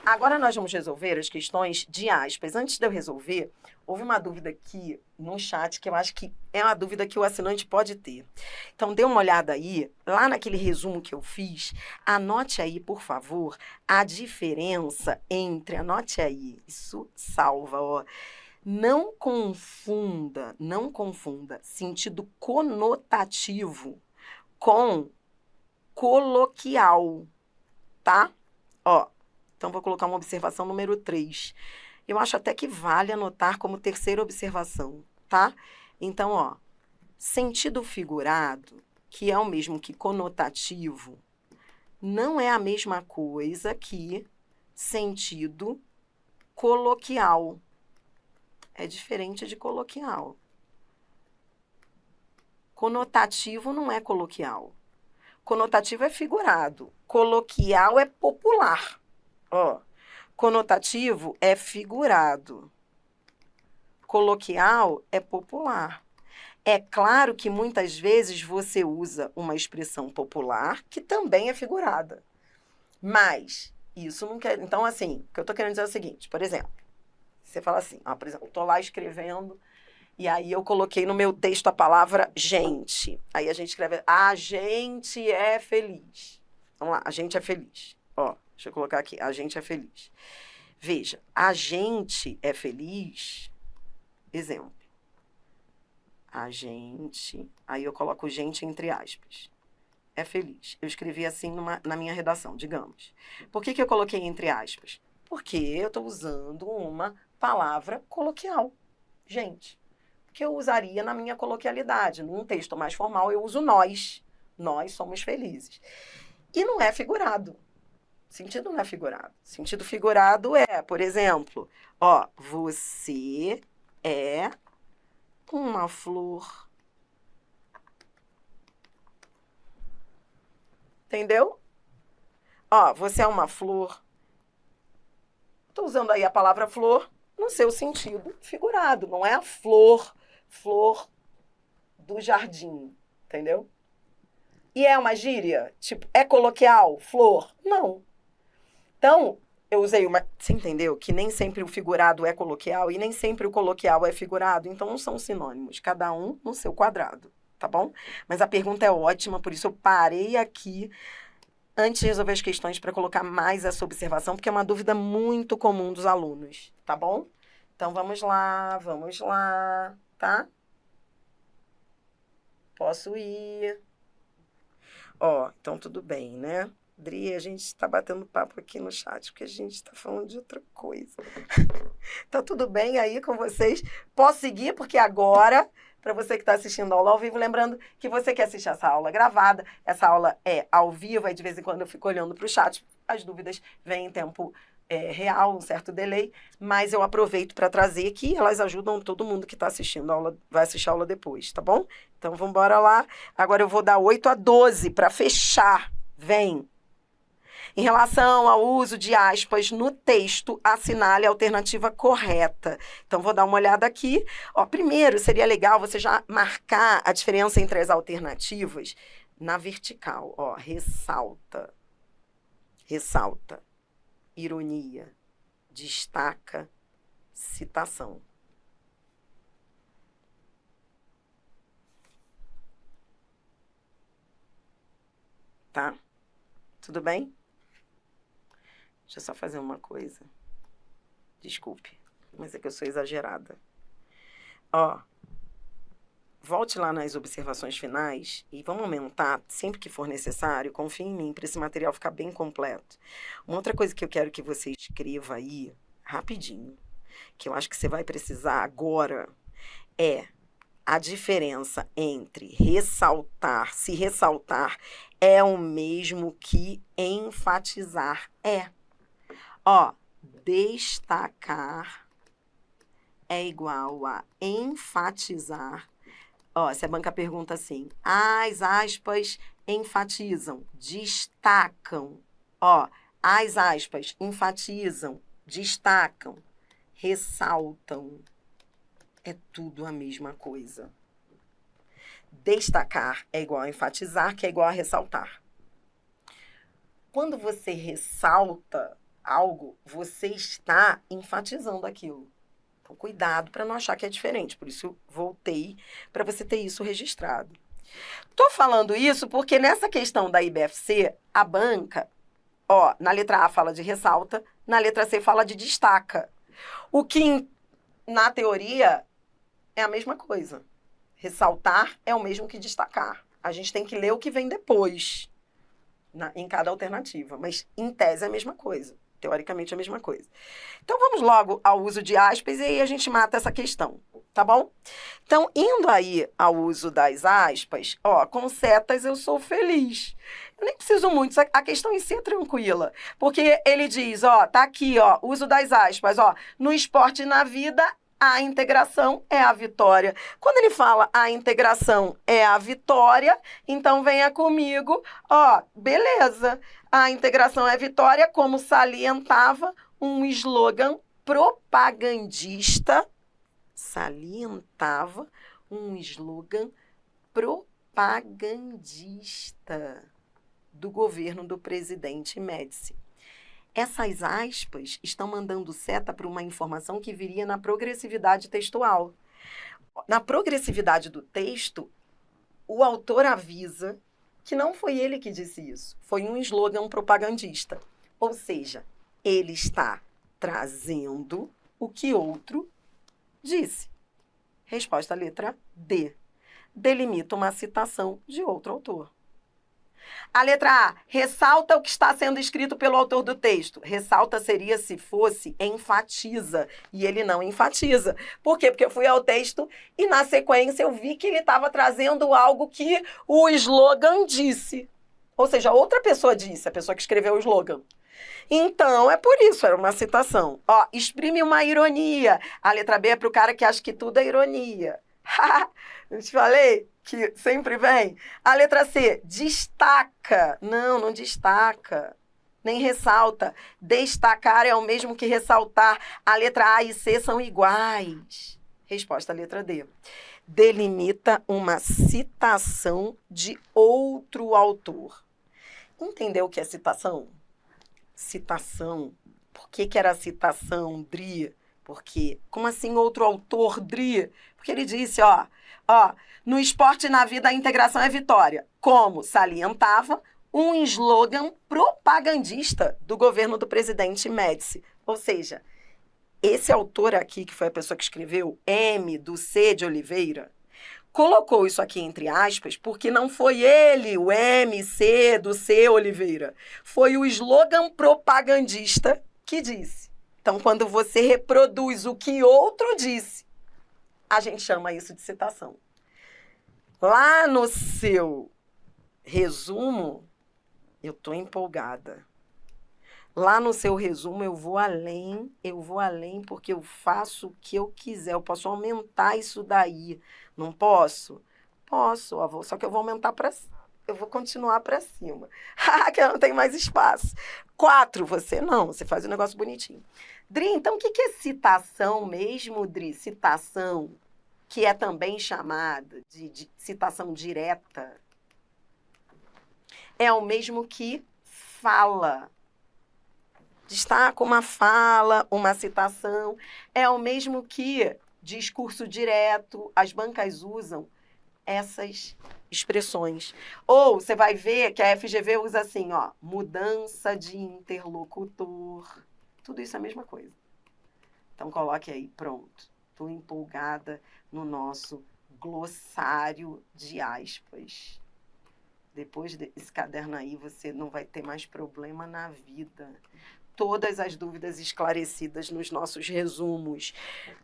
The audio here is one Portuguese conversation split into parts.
Agora nós vamos resolver as questões de aspas. Antes de eu resolver, houve uma dúvida aqui no chat que eu acho que é uma dúvida que o assinante pode ter. Então, dê uma olhada aí, lá naquele resumo que eu fiz, anote aí, por favor, a diferença entre, anote aí, isso salva, ó. Não confunda sentido conotativo com coloquial, tá? Ó, então vou colocar uma observação número 3. Eu acho até que vale anotar como terceira observação, tá? Então, ó, sentido figurado, que é o mesmo que conotativo, não é a mesma coisa que sentido coloquial. É diferente de coloquial. Conotativo não é coloquial. Conotativo é figurado. Coloquial é popular. Ó, conotativo é figurado. Coloquial é popular. É claro que muitas vezes você usa uma expressão popular que também é figurada. Mas isso não quer... Então, assim, o que eu estou querendo dizer é o seguinte, por exemplo, você fala assim, ó, por exemplo, eu estou lá escrevendo e aí eu coloquei no meu texto a palavra gente. Aí a gente escreve, a gente é feliz. Vamos lá, a gente é feliz. Ó, deixa eu colocar aqui, a gente é feliz. Veja, a gente é feliz, exemplo. A gente, aí eu coloco gente entre aspas, é feliz. Eu escrevi assim na minha redação, digamos. Por que eu coloquei entre aspas? Porque eu estou usando uma palavra coloquial, gente, que eu usaria na minha coloquialidade. Num texto mais formal, eu uso nós. Nós somos felizes. E não é figurado. Sentido não é figurado. Sentido figurado é, por exemplo, ó, você é uma flor. Entendeu? Ó, você é uma flor. Estou usando aí a palavra flor no seu sentido figurado. Não é a flor do jardim. Entendeu? E é uma gíria? Tipo, é coloquial? Flor? Não. Então, eu usei uma... Você entendeu? Que nem sempre o figurado é coloquial e nem sempre o coloquial é figurado. Então, não são sinônimos. Cada um no seu quadrado. Tá bom? Mas a pergunta é ótima, por isso eu parei aqui antes de resolver as questões para colocar mais essa observação, porque é uma dúvida muito comum dos alunos. Tá bom? Então, vamos lá, tá? Posso ir. Ó, então tudo bem, né? Dri, a gente está batendo papo aqui no chat, porque a gente está falando de outra coisa. Tá tudo bem aí com vocês? Posso seguir? Porque agora, para você que está assistindo a aula ao vivo, lembrando que você quer assistir essa aula gravada, essa aula é ao vivo, aí de vez em quando eu fico olhando para o chat, as dúvidas vêm em tempo real, um certo delay, mas eu aproveito para trazer que elas ajudam todo mundo que está assistindo a aula, vai assistir a aula depois, tá bom? Então, vamos embora lá. Agora eu vou dar 8 a 12 para fechar. Vem! Em relação ao uso de aspas no texto, assinale a alternativa correta. Então, vou dar uma olhada aqui. Ó, primeiro, seria legal você já marcar a diferença entre as alternativas na vertical. Ó, ressalta, ironia, destaca, citação. Tá? Tudo bem? Deixa eu só fazer uma coisa. Desculpe, mas é que eu sou exagerada. Ó, volte lá nas observações finais e vamos aumentar sempre que for necessário. Confie em mim para esse material ficar bem completo. Uma outra coisa que eu quero que você escreva aí, rapidinho, que eu acho que você vai precisar agora, é a diferença entre ressaltar, se ressaltar é o mesmo que enfatizar. É. Ó, destacar é igual a enfatizar. Ó, se a banca pergunta assim, as aspas enfatizam, destacam. Ó, as aspas enfatizam, destacam, ressaltam. É tudo a mesma coisa. Destacar é igual a enfatizar, que é igual a ressaltar. Quando você ressalta algo, você está enfatizando aquilo. Então, cuidado para não achar que é diferente. Por isso, eu voltei para você ter isso registrado. Estou falando isso porque nessa questão da IBFC, a banca, ó, na letra A fala de ressalta, na letra C fala de destaca. O que, na teoria, é a mesma coisa. Ressaltar é o mesmo que destacar. A gente tem que ler o que vem depois, em cada alternativa. Mas, em tese, é a mesma coisa. Teoricamente, é a mesma coisa. Então, vamos logo ao uso de aspas e aí a gente mata essa questão, tá bom? Então, indo aí ao uso das aspas, ó, com setas eu sou feliz. Eu nem preciso muito, a questão em si é tranquila. Porque ele diz, ó, tá aqui, ó, uso das aspas, ó, no esporte e na vida, a integração é a vitória. Quando ele fala a integração é a vitória, então venha comigo, ó, beleza. A integração é a vitória, como salientava um slogan propagandista, do governo do presidente Médici. Essas aspas estão mandando seta para uma informação que viria na progressividade textual. Na progressividade do texto, o autor avisa que não foi ele que disse isso, foi um slogan propagandista. Ou seja, ele está trazendo o que outro disse. Resposta à letra D. Delimita uma citação de outro autor. A letra A, ressalta o que está sendo escrito pelo autor do texto. Ressalta seria se fosse enfatiza, e ele não enfatiza. Por quê? Porque eu fui ao texto e na sequência eu vi que ele estava trazendo algo que o slogan disse. Ou seja, outra pessoa disse, a pessoa que escreveu o slogan. Então, é por isso, era uma citação. Ó, exprime uma ironia. A letra B é para o cara que acha que tudo é ironia. Eu te falei que sempre vem. A letra C, destaca. Não, não destaca. Nem ressalta. Destacar é o mesmo que ressaltar. A letra A e C são iguais. Resposta à letra D. Delimita uma citação de outro autor. Entendeu o que é citação? Citação. Por que era citação, Dri? Porque, como assim outro autor, Dri? Porque ele disse, ó, no esporte e na vida a integração é vitória. Como salientava um slogan propagandista do governo do presidente Médici. Ou seja, esse autor aqui, que foi a pessoa que escreveu, M do C de Oliveira, colocou isso aqui entre aspas porque não foi ele, o MC do C Oliveira. Foi o slogan propagandista que disse. Então, quando você reproduz o que outro disse, a gente chama isso de citação. Lá no seu resumo, eu estou empolgada. Lá no seu resumo eu vou além porque eu faço o que eu quiser. Eu posso aumentar isso daí. Não posso? Posso, só que eu vou aumentar para cima. Eu vou continuar para cima. Que eu não tenho mais espaço. 4, você não, você faz um negócio bonitinho. Dri, então o que é citação mesmo, Dri? Citação, que é também chamada de citação direta, é o mesmo que fala. Destaca uma fala, uma citação, é o mesmo que discurso direto. As bancas usam essas expressões. Ou você vai ver que a FGV usa assim, ó, mudança de interlocutor. Tudo isso é a mesma coisa. Então, coloque aí, pronto. Estou empolgada no nosso glossário de aspas. Depois desse caderno aí, você não vai ter mais problema na vida. Todas as dúvidas esclarecidas nos nossos resumos.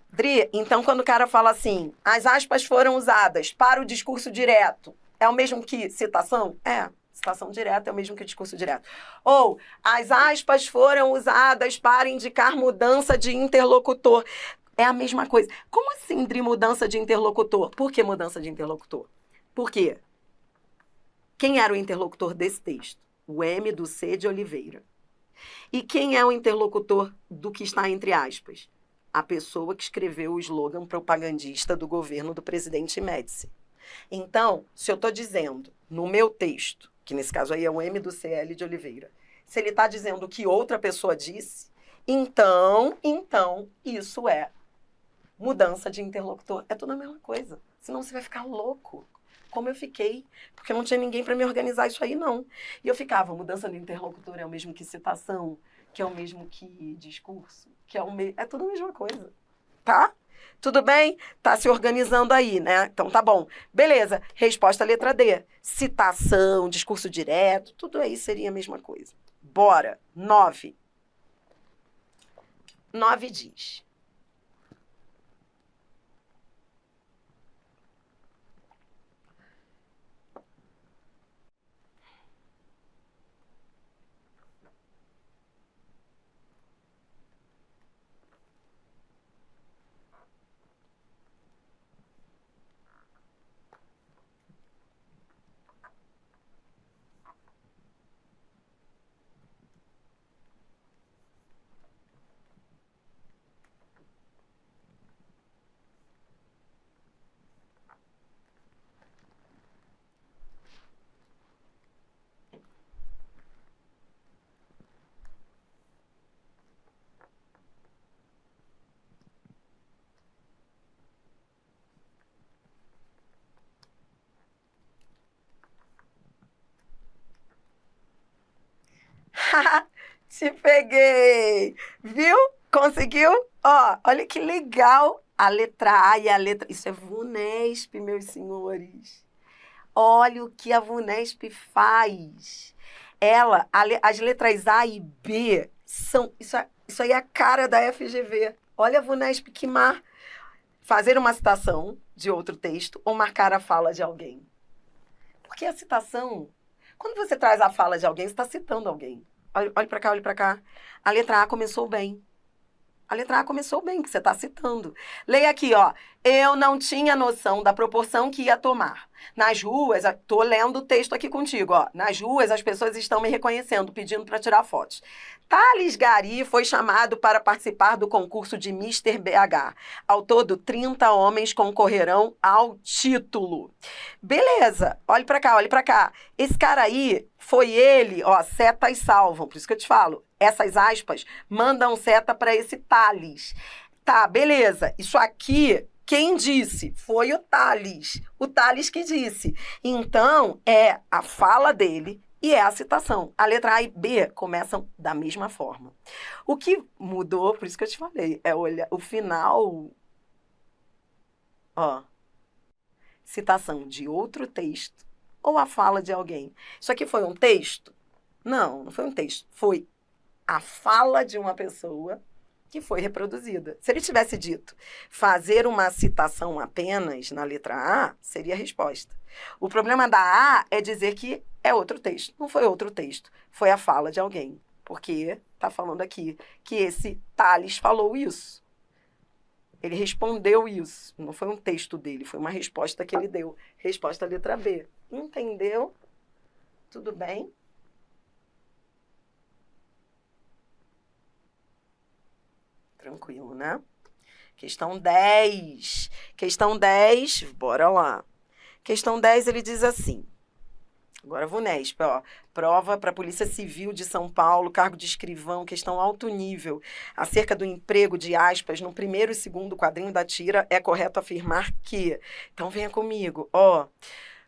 Dri, então quando o cara fala assim, as aspas foram usadas para o discurso direto, é o mesmo que citação? É, citação direta é o mesmo que discurso direto. Ou, as aspas foram usadas para indicar mudança de interlocutor. É a mesma coisa. Como assim, Dri, mudança de interlocutor? Por que mudança de interlocutor? Por quê? Quem era o interlocutor desse texto? O M do C de Oliveira. E quem é o interlocutor do que está entre aspas? A pessoa que escreveu o slogan propagandista do governo do presidente Médici. Então, se eu estou dizendo no meu texto, que nesse caso aí é o M do CL de Oliveira, se ele está dizendo o que outra pessoa disse, então isso é mudança de interlocutor. É tudo a mesma coisa. Senão você vai ficar louco. Como eu fiquei. Porque não tinha ninguém para me organizar isso aí, não. E eu ficava, mudança de interlocutor é o mesmo que citação, que é o mesmo que discurso, que é é tudo a mesma coisa. Tá? Tudo bem? Tá se organizando aí, né? Então tá bom. Beleza. Resposta letra D. Citação, discurso direto, tudo aí seria a mesma coisa. Bora. 9. 9 diz. Te peguei! Viu? Conseguiu? Ó, olha que legal a letra A e a letra... Isso é VUNESP, meus senhores. Olha o que a VUNESP faz. As letras A e B são... Isso aí é a cara da FGV. Olha a VUNESP que mar... Fazer uma citação de outro texto ou marcar a fala de alguém. Porque a citação... Quando você traz a fala de alguém, você está citando alguém. Olha para cá, olha para cá. A letra A começou bem. A letra A começou bem, que você está citando. Leia aqui, ó. Eu não tinha noção da proporção que ia tomar. Nas ruas, tô lendo o texto aqui contigo, ó. Nas ruas, as pessoas estão me reconhecendo, pedindo para tirar fotos. Thales Gari foi chamado para participar do concurso de Mister BH. Ao todo, 30 homens concorrerão ao título. Beleza, olhe para cá, olhe para cá. Esse cara aí, foi ele, ó, setas salvam, por isso que eu te falo. Essas aspas mandam seta para esse Thales. Tá, beleza. Isso aqui, quem disse? Foi o Thales. O Thales que disse. Então, é a fala dele e é a citação. A letra A e B começam da mesma forma. O que mudou, por isso que eu te falei, é olhar o final. Ó, citação de outro texto ou a fala de alguém. Isso aqui foi um texto? Não, não foi um texto. Foi a fala de uma pessoa que foi reproduzida. Se ele tivesse dito fazer uma citação apenas na letra A, seria a resposta. O problema da A é dizer que é outro texto. Não foi outro texto, foi a fala de alguém. Porque está falando aqui que esse Thales falou isso. Ele respondeu isso. Não foi um texto dele, foi uma resposta que ele deu. Resposta letra B. Entendeu? Tudo bem? Tranquilo, né? Questão 10. Questão 10, bora lá. Questão 10, ele diz assim. Agora VUNESP, ó. Prova para a Polícia Civil de São Paulo, cargo de escrivão, questão alto nível. Acerca do emprego de aspas no primeiro e segundo quadrinho da tira, é correto afirmar que... Então venha comigo, ó.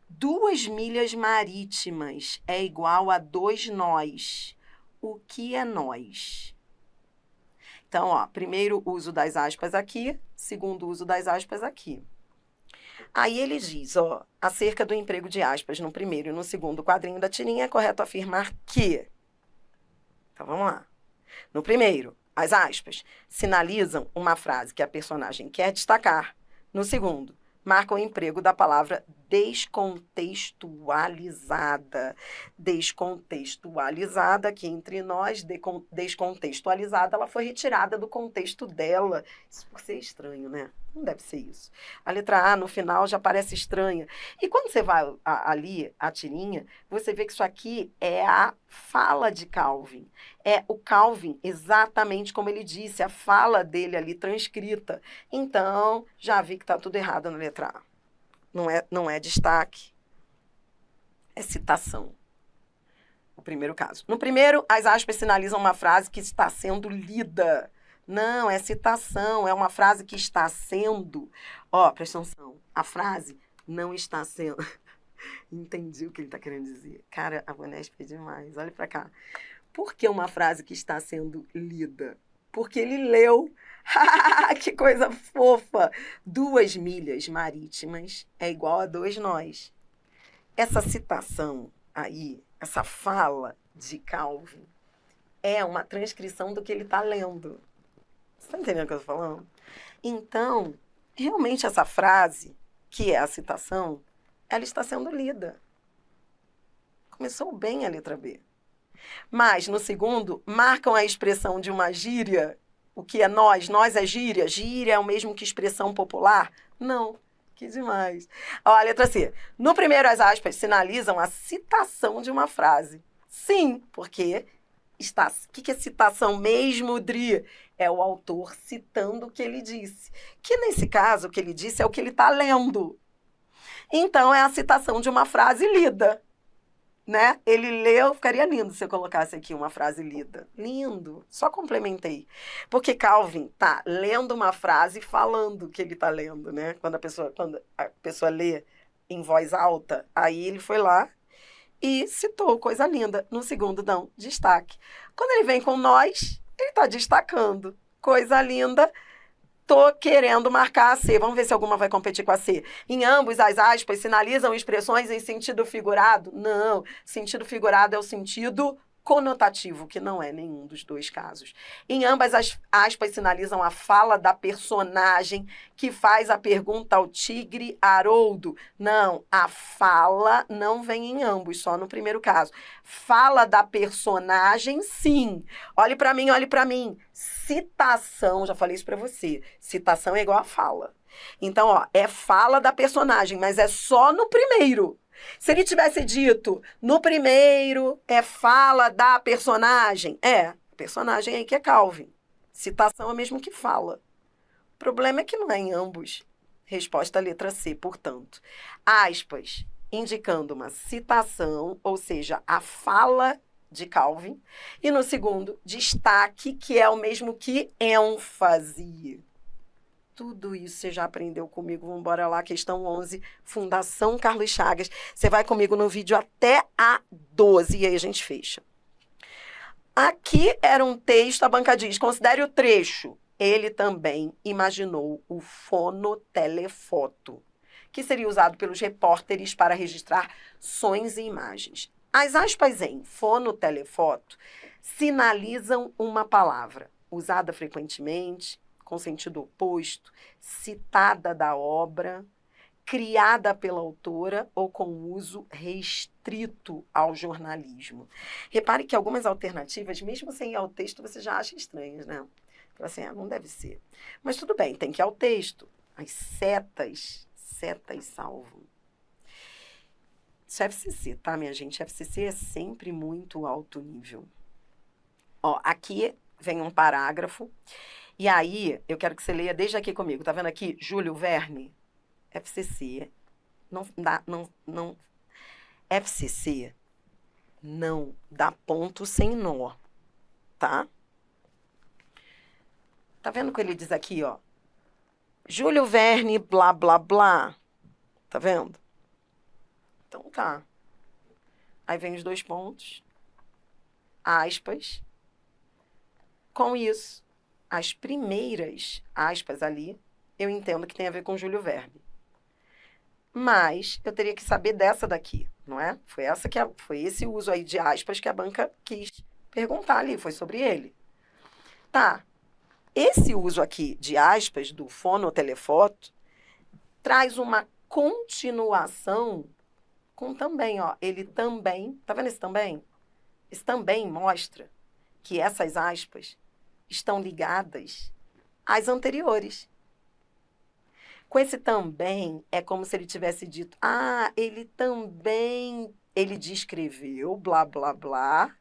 2 milhas marítimas é igual a 2 nós. O que é nós? Então, ó, primeiro uso das aspas aqui, segundo uso das aspas aqui. Aí ele diz, ó, acerca do emprego de aspas no primeiro e no segundo quadrinho da tirinha, é correto afirmar que... Então, vamos lá. No primeiro, as aspas sinalizam uma frase que a personagem quer destacar. No segundo, marcam o emprego da palavra descontextualizada. Descontextualizada, que entre nós, descontextualizada, ela foi retirada do contexto dela. Isso por ser estranho, né? Não deve ser isso. A letra A, no final, já parece estranha. E quando você vai ali, a tirinha, você vê que isso aqui é a fala de Calvin. É o Calvin, exatamente como ele disse, a fala dele ali transcrita. Então, já vi que está tudo errado na letra A. Não é destaque, é citação. o primeiro caso. No primeiro, as aspas sinalizam uma frase que está sendo lida. Não, é citação, é uma frase que está sendo... Ó, presta atenção, a frase não está sendo... Entendi o que ele está querendo dizer. Cara, a Bonesp é demais, olha pra cá. Por que uma frase que está sendo lida? Porque ele leu. Que coisa fofa! 2 milhas marítimas é igual a 2 nós. Essa citação aí, essa fala de Calvin, é uma transcrição do que ele está lendo. Você está entendendo o que eu estou falando? Então, realmente essa frase, que é a citação, ela está sendo lida. Começou bem a letra B. Mas, no segundo, marcam a expressão de uma gíria. O que é nós? Nós é gíria? Gíria é o mesmo que expressão popular? Não. Que demais. Ó, a letra C. No primeiro, as aspas sinalizam a citação de uma frase. Sim, porque está... O que é citação mesmo, Dri? É o autor citando o que ele disse. Que, nesse caso, o que ele disse é o que ele está lendo. Então, é a citação de uma frase lida. Né? Ele leu, ficaria lindo se eu colocasse aqui uma frase lida. Lindo, só complementei. Porque Calvin tá lendo uma frase e falando o que ele tá lendo, né? Quando a pessoa lê em voz alta, aí ele foi lá e citou coisa linda. No segundo, não, destaque. Quando ele vem com nós, ele tá destacando. Coisa linda. Tô querendo marcar a C. Vamos ver se alguma vai competir com a C. Em ambos, as aspas sinalizam expressões em sentido figurado? Não. Sentido figurado é o sentido conotativo, que não é nenhum dos dois casos. Em ambas, as aspas sinalizam a fala da personagem que faz a pergunta ao tigre Haroldo. Não, a fala não vem em ambos, só no primeiro caso. Fala da personagem, sim. Olhe para mim, olhe para mim. Citação, já falei isso para você. Citação é igual a fala. Então, ó, é fala da personagem, mas é só no primeiro. Se ele tivesse dito, no primeiro é fala da personagem, a personagem aí que é Calvin. Citação é mesmo que fala. O problema é que não é em ambos. Resposta letra C, portanto. Aspas, indicando uma citação, ou seja, a fala de Calvin. E no segundo, destaque, que é o mesmo que ênfase. Tudo isso você já aprendeu comigo. Vamos embora lá, questão 11, Fundação Carlos Chagas. Você vai comigo no vídeo até a 12 e aí a gente fecha. Aqui era um texto, a banca diz, considere o trecho. Ele também imaginou o fonotelefoto, que seria usado pelos repórteres para registrar sons e imagens. As aspas em fonotelefoto sinalizam uma palavra, usada frequentemente, com sentido oposto, citada da obra, criada pela autora ou com uso restrito ao jornalismo. Repare que algumas alternativas, mesmo sem ir ao texto, você já acha estranhas, né? Assim, não deve ser. Mas tudo bem, tem que ir ao texto. As setas salvam. Isso é FCC, tá, minha gente? FCC é sempre muito alto nível. Ó, aqui vem um parágrafo. E aí, eu quero que você leia desde aqui comigo. Tá vendo aqui? Júlio Verne, FCC. FCC não dá ponto sem nó, tá? Tá vendo o que ele diz aqui, ó? Júlio Verne, blá, blá, blá. Tá vendo? Então tá. Aí vem os 2 pontos. Aspas. Com isso, as primeiras aspas ali, eu entendo que tem a ver com Júlio Verne. Mas eu teria que saber dessa daqui, não é? Foi esse uso aí de aspas que a banca quis perguntar ali, foi sobre ele. Tá. Esse uso aqui de aspas do fonotelefoto traz uma continuação com também, ó. Ele também, tá vendo esse também? Esse também mostra que essas aspas estão ligadas às anteriores. Com esse também, é como se ele tivesse dito, ele descreveu, blá, blá, blá,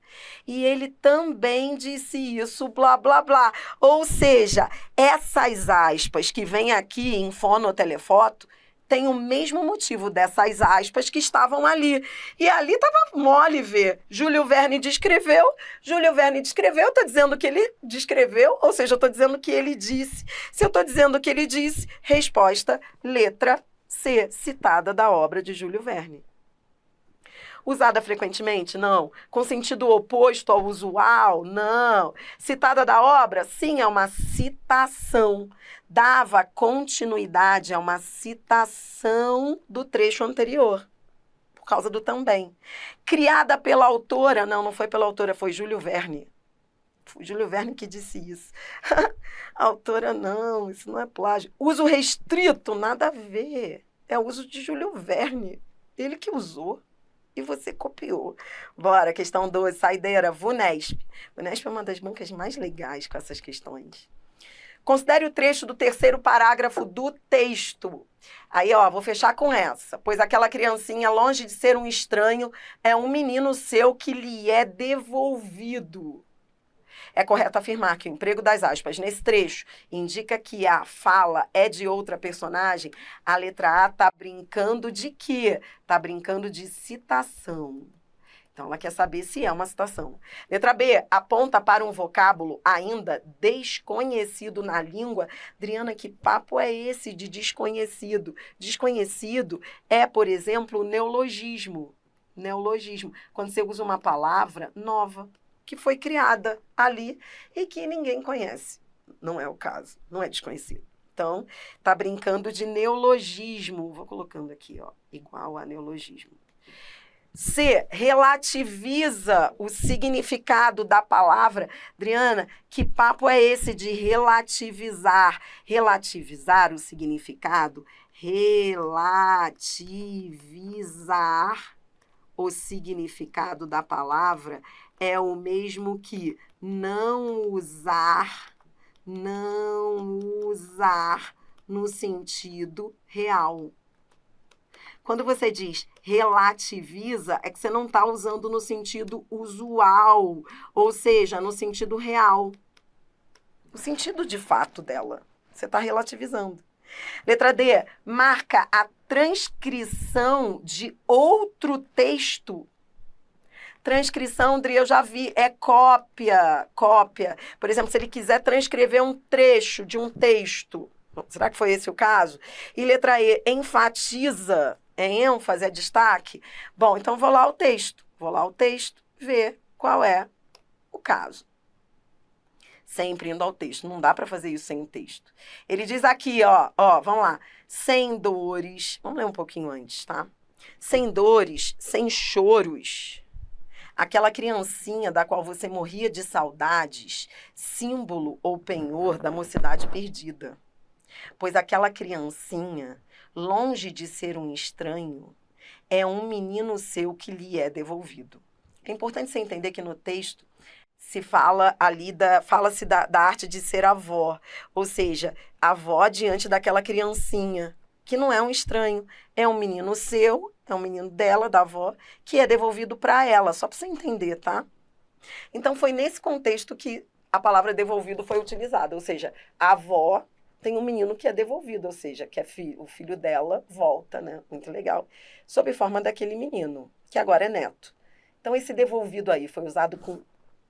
e ele também disse isso, blá, blá, blá. Ou seja, essas aspas que vêm aqui em fonotelefoto tem o mesmo motivo dessas aspas que estavam ali. E ali estava mole ver. Júlio Verne descreveu, estou dizendo que ele descreveu, ou seja, eu estou dizendo que ele disse. Se eu estou dizendo que ele disse, resposta, letra C, citada da obra de Júlio Verne. Usada frequentemente? Não. Com sentido oposto ao usual? Não. Citada da obra? Sim, é uma citação. Dava continuidade a uma citação do trecho anterior, por causa do também. Criada pela autora? Não, não foi pela autora, foi Júlio Verne. Foi Júlio Verne que disse isso. A autora não, isso não é plágio. Uso restrito? Nada a ver. É o uso de Júlio Verne. Ele que usou. E você copiou. Bora, questão 12, saideira, VUNESP. VUNESP é uma das bancas mais legais com essas questões. Considere o trecho do terceiro parágrafo do texto. Aí, ó, vou fechar com essa. Pois aquela criancinha, longe de ser um estranho, é um menino seu que lhe é devolvido. É correto afirmar que o emprego das aspas nesse trecho indica que a fala é de outra personagem? A letra A está brincando de quê? Está brincando de citação. Então, ela quer saber se é uma citação. Letra B, aponta para um vocábulo ainda desconhecido na língua. Adriana, que papo é esse de desconhecido? Desconhecido é, por exemplo, o neologismo. Neologismo, quando você usa uma palavra nova, que foi criada ali e que ninguém conhece. Não é o caso, não é desconhecido. Então, tá brincando de neologismo. Vou colocando aqui, ó, igual a neologismo. C, relativiza o significado da palavra. Adriana, que papo é esse de relativizar? Relativizar o significado? Relativizar o significado da palavra é o mesmo que não usar no sentido real. Quando você diz relativiza, é que você não está usando no sentido usual, ou seja, no sentido real. O sentido de fato dela. Você está relativizando. Letra D, marca a transcrição de outro texto. Transcrição, Dri, eu já vi, é cópia. Por exemplo, se ele quiser transcrever um trecho de um texto, será que foi esse o caso? E letra E, enfatiza, é ênfase, é destaque? Bom, então vou lá ao texto, ver qual é o caso. Sempre indo ao texto, não dá para fazer isso sem o texto. Ele diz aqui, ó, vamos lá, sem dores, vamos ler um pouquinho antes, tá? Sem dores, sem choros. Aquela criancinha da qual você morria de saudades, símbolo ou penhor da mocidade perdida. Pois aquela criancinha, longe de ser um estranho, é um menino seu que lhe é devolvido. É importante você entender que no texto se fala ali fala-se da arte de ser avó, ou seja, avó diante daquela criancinha, que não é um estranho, é um menino seu, é um menino dela, da avó, que é devolvido para ela, só para você entender, tá? Então, foi nesse contexto que a palavra devolvido foi utilizada, ou seja, a avó tem um menino que é devolvido, ou seja, que é o filho dela volta, né? Muito legal. Sob forma daquele menino, que agora é neto. Então, esse devolvido aí foi usado com...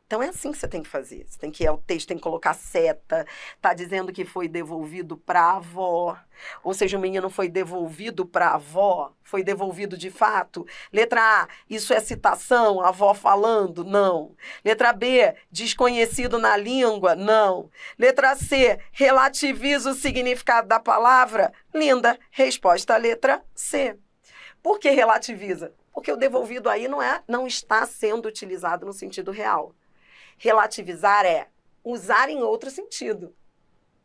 Então, é assim que você tem que fazer. Você tem que ir ao texto, tem que colocar seta. Está dizendo que foi devolvido para a avó. Ou seja, o menino foi devolvido para a avó. Foi devolvido de fato. Letra A, isso é citação? A avó falando? Não. Letra B, desconhecido na língua? Não. Letra C, relativiza o significado da palavra? Linda. Resposta, letra C. Por que relativiza? Porque o devolvido aí não está sendo utilizado no sentido real. Relativizar é usar em outro sentido.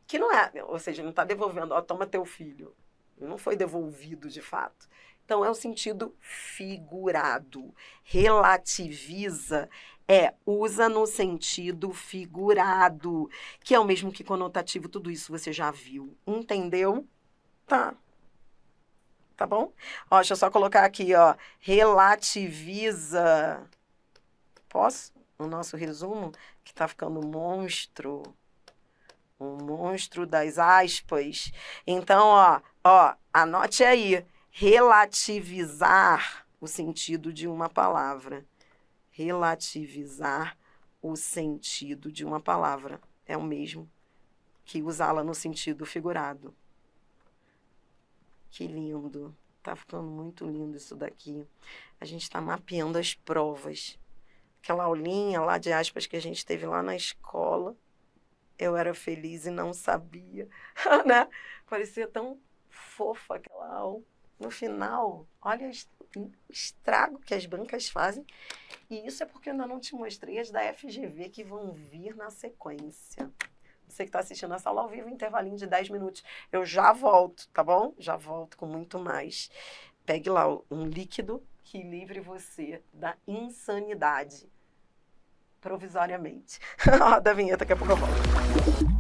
Que não é, ou seja, não está devolvendo, ó, toma teu filho. Não foi devolvido de fato. Então, é o sentido figurado. Relativiza usa no sentido figurado, que é o mesmo que conotativo, tudo isso você já viu. Entendeu? Tá. Tá bom? Ó, deixa eu só colocar aqui, ó, relativiza. Posso? O nosso resumo, que está ficando um monstro das aspas. Então, ó, Ó, anote aí. Relativizar o sentido de uma palavra. Relativizar o sentido de uma palavra. É o mesmo que usá-la no sentido figurado. Que lindo. Tá ficando muito lindo isso daqui. A gente está mapeando as provas. Aquela aulinha lá de aspas que a gente teve lá na escola. Eu era feliz e não sabia, né? Parecia tão fofa aquela aula. No final, olha o estrago que as bancas fazem. E isso é porque eu ainda não te mostrei as da FGV que vão vir na sequência. Você que está assistindo essa aula ao vivo, intervalinho de 10 minutos. Eu já volto, tá bom? Já volto com muito mais. Pegue lá um líquido que livre você da insanidade. Provisoriamente. Roda a vinheta, daqui a pouco eu volto.